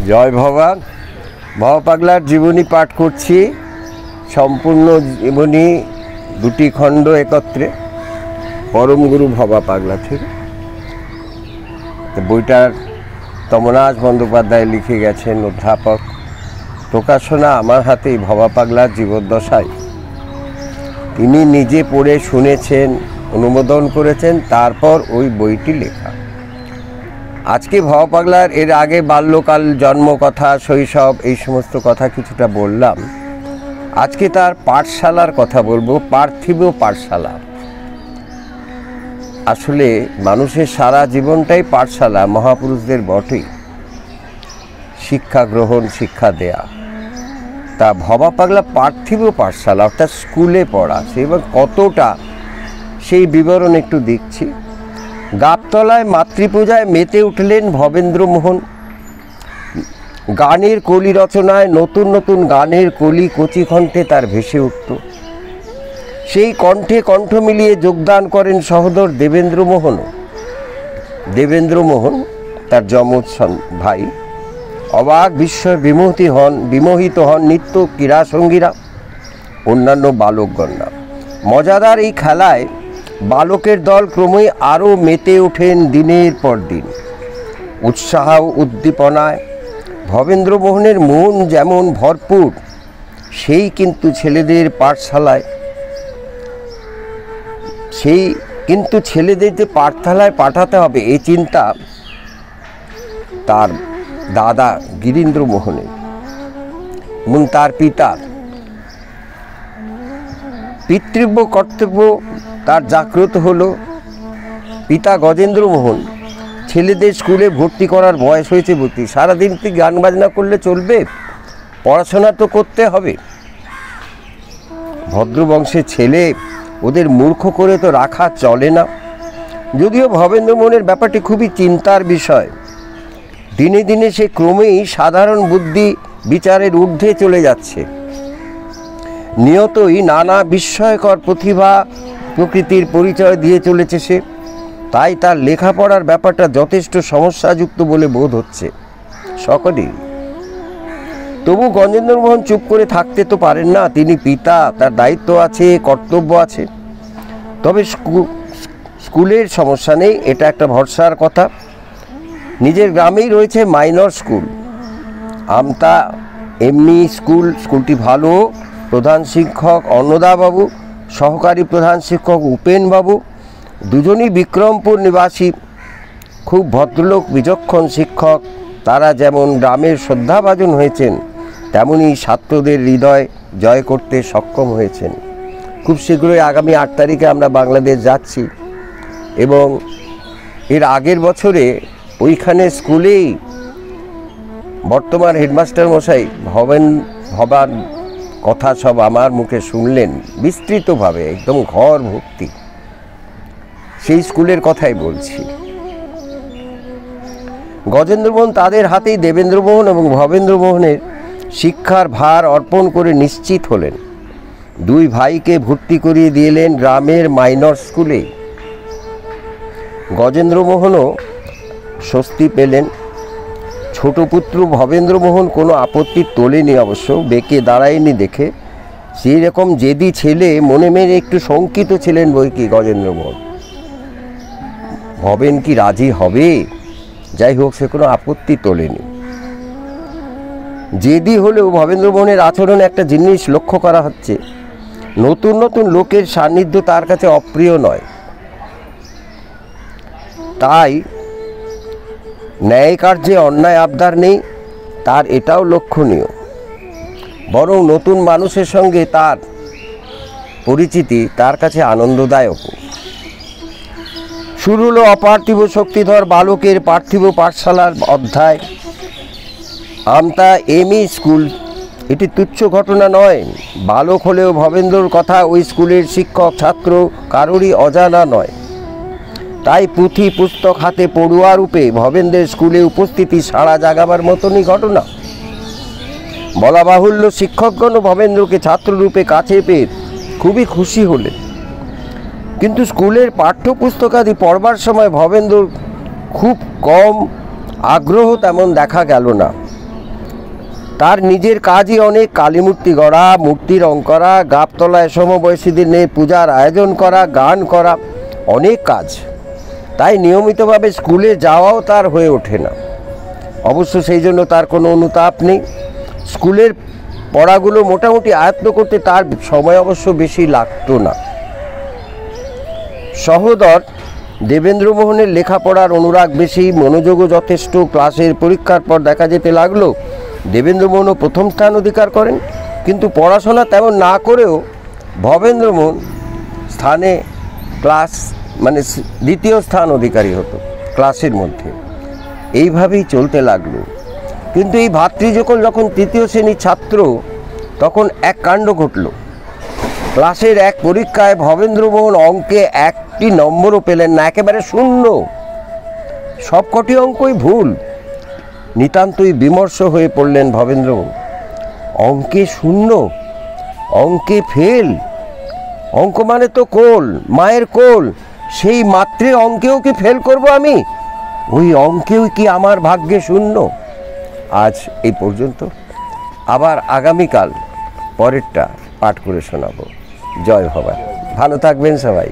জয় ভগবান। ভব পাগলার জীবনী পাঠ করছি, সম্পূর্ণ জীবনী দুটি খণ্ড একত্রে, পরম গুরু ভবা পাগলা থেকে। বইটার তমরাজ বন্দ্যোপাধ্যায় লিখে গেছেন, অধ্যাপক। প্রকাশনা আমার হাতেই, ভবা পাগলার জীবদ্দশায়। তিনি নিজে পড়ে শুনেছেন, অনুমোদন করেছেন, তারপর ওই বইটি লেখা। আজকে ভবা পাগলার এর আগে বাল্যকাল, জন্মকথা, শৈশব, এই সমস্ত কথা কিছুটা বললাম। আজকে তার পাঠশালার কথা বলবো, পার্থিব পাঠশালা। আসলে মানুষের সারা জীবনটাই পাঠশালা, মহাপুরুষদের বটেই শিক্ষা গ্রহণ, শিক্ষা দেয়া। তা ভবা পাগলা পার্থিব পাঠশালা, অর্থাৎ স্কুলে পড়া, এবং কতটা সেই বিবরণ একটু দিচ্ছি। গাবতলায় মাতৃপূজায় মেতে উঠলেন ভবেন্দ্রমোহন। গানের কলি রচনায় নতুন নতুন গানের কলি কচি কণ্ঠে তার ভেসে উঠত। সেই কণ্ঠে কণ্ঠ মিলিয়ে যোগদান করেন সহোদর দেবেন্দ্রমোহনও। দেবেন্দ্রমোহন তার যমজ ভাই। অবাক বিস্ময় বিমোহিত হন নিত্য ক্রীড়াসঙ্গীরা, অন্যান্য বালকগণরা। মজাদার এই খেলায় বালকের দল ক্রমেই আরও মেতে ওঠেন দিনের পর দিন। উৎসাহ উদ্দীপনায় ভবেন্দ্রমোহনের মন যেমন ভরপুর, সেই কিন্তু ছেলেদের পাঠশালায়, ছেলেদের যে পাঠশালায় পাঠাতে হবে, এই চিন্তা তার দাদা গিরীন্দ্রমোহনের এবং তার পিতার। পিতৃব্য কর্তব্য তার জাগ্রত হলো। পিতা গজেন্দ্রমোহন ছেলেদের স্কুলে ভর্তি করার বয়স হয়েছে ভর্তি। সারাদিন কি গান বাজনা করলে চলবে? পড়াশোনা তো করতে হবে। ভদ্রবংশের ছেলে, ওদের মূর্খ করে তো রাখা চলে না। যদিও ভবেন্দ্রমোহনের ব্যাপারটি খুবই চিন্তার বিষয়। দিনে দিনে সে ক্রমেই সাধারণ বুদ্ধি বিচারের ঊর্ধ্বে চলে যাচ্ছে। নিয়তই নানা বিস্ময়কর প্রতিভা প্রকৃতির পরিচয় দিয়ে চলেছে সে। তাই তার লেখাপড়ার ব্যাপারটা যথেষ্ট সমস্যাযুক্ত বলে বোধ হচ্ছে সকলেই। তবু গজেন্দ্রমোহন চুপ করে থাকতে তো পারেন না। তিনি পিতা, তার দায়িত্ব আছে, কর্তব্য আছে। তবে স্কুলের সমস্যা নেই, এটা একটা ভরসার কথা। নিজের গ্রামেই রয়েছে মাইনর স্কুল, আমতা এমনি স্কুলটি ভালো। প্রধান শিক্ষক অন্নদাবাবু, সহকারী প্রধান শিক্ষক উপেনবাবু, দুজনই বিক্রমপুর নিবাসী, খুব ভদ্রলোক, বিচক্ষণ শিক্ষক। তারা যেমন গ্রামের শ্রদ্ধাভাজন হয়েছেন, তেমনি ছাত্রদের হৃদয় জয় করতে সক্ষম হয়েছেন। খুব শীঘ্রই আগামী 8 তারিখে আমরা বাংলাদেশ যাচ্ছি, এবং এর আগের বছরে ওইখানে স্কুলেই বর্তমান হেডমাস্টার মশাই ভবার কথা সব আমার মুখে শুনলেন বিস্তৃতভাবে, একদম ঘর ভর্তি। সেই স্কুলের কথাই বলছি। গজেন্দ্রমোহন তাদের হাতেই দেবেন্দ্রমোহন এবং ভবেন্দ্রমোহনের শিক্ষার ভার অর্পণ করে নিশ্চিত হলেন। দুই ভাইকে ভর্তি করিয়ে দিলেন গ্রামের মাইনর স্কুলে। গজেন্দ্রমোহনও স্বস্তি পেলেন। ছোট পুত্র ভবেন্দ্রমোহন কোনো আপত্তি তোলেনি, অবশ্য বেঁকে দাঁড়ায়নি দেখে। সেই রকম জেদি ছেলে, মনে মেনে একটু শঙ্কিত ছিলেন বই কি গজেন্দ্রমোহন, ভবেন কি রাজি হবে। যাই হোক, সে কোনো আপত্তি তোলেনি। জেদি হলেও ভবেন্দ্রমোহনের আচরণে একটা জিনিস লক্ষ্য করা হচ্ছে, নতুন নতুন লোকের সান্নিধ্য তার কাছে অপ্রিয় নয়। তাই ন্যায় কার্যে অন্যায় আবদার নেই, তার এটাও লক্ষণীয়। বরং নতুন মানুষের সঙ্গে তার পরিচিতি তার কাছে আনন্দদায়ক। শুরু হলো অপার্থিব শক্তিধর বালকের পার্থিব পাঠশালার অধ্যায়। আমতা এমই স্কুল, এটি তুচ্ছ ঘটনা নয়। বালক হলেও ভবেন্দ্রর কথা ওই স্কুলের শিক্ষক ছাত্র কারোরই অজানা নয়। তাই পুঁথি পুস্তক হাতে পড়ুয়া রূপে ভবেন্দ্রের স্কুলে উপস্থিতি সাড়া জাগাবার মতনই ঘটনা। বলা বাহুল্য, শিক্ষকগণ ভবেন্দ্রকে ছাত্ররূপে কাছে পেয়ে খুবই খুশি হলেন। কিন্তু স্কুলের পাঠ্যপুস্তকাদি পড়বার সময় ভবেন্দ্র খুব কম আগ্রহ তেমন দেখা গেল না। তার নিজের কাজই অনেক, কালীমূর্তি গড়া, মূর্তি রং করা, গাবতলায় সমবয়সীদের নিয়ে পূজার আয়োজন করা, গান করা, অনেক কাজ। তাই নিয়মিতভাবে স্কুলে যাওয়াও তার হয়ে ওঠে না। অবশ্য সেই জন্য তার কোনো অনুতাপ নেই। স্কুলের পড়াগুলো মোটামুটি আয়ত্ত করতে তার সময় অবশ্য বেশি লাগতো না। সহোদর দেবেন্দ্রমোহনের লেখাপড়ার অনুরাগ বেশি, মনোযোগও যথেষ্ট। ক্লাসের পরীক্ষার পর দেখা যেতে লাগলো দেবেন্দ্রমোহনও প্রথম স্থান অধিকার করেন, কিন্তু পড়াশোনা তেমন না করেও ভবেন্দ্রমোহন স্থানে দ্বিতীয় স্থান অধিকারী হতো ক্লাসের মধ্যে। এইভাবেই চলতে লাগলো। কিন্তু এই ভাতৃযুগল যখন তৃতীয় শ্রেণীর ছাত্র, তখন এক কাণ্ড ঘটল। ক্লাসের এক পরীক্ষায় ভবেন্দ্রমোহন অঙ্কে একটি নম্বরও পেলেন না, একেবারে শূন্য। সবকটি অঙ্কই ভুল। নিতান্তই বিমর্ষ হয়ে পড়লেন ভবেন্দ্রমোহন। অঙ্কে শূন্য, অঙ্কে ফেল। অঙ্ক মানে তো কোল, মায়ের কোল, সেই মাত্রে অঙ্কেও কি ফেল করব আমি? ওই অঙ্কেও কি আমার ভাগ্যে শূন্য? আজ এই পর্যন্ত। আবার আগামীকাল পরেরটা পাঠ করে শোনাবো। জয় ভবানী। ভালো থাকবেন সবাই।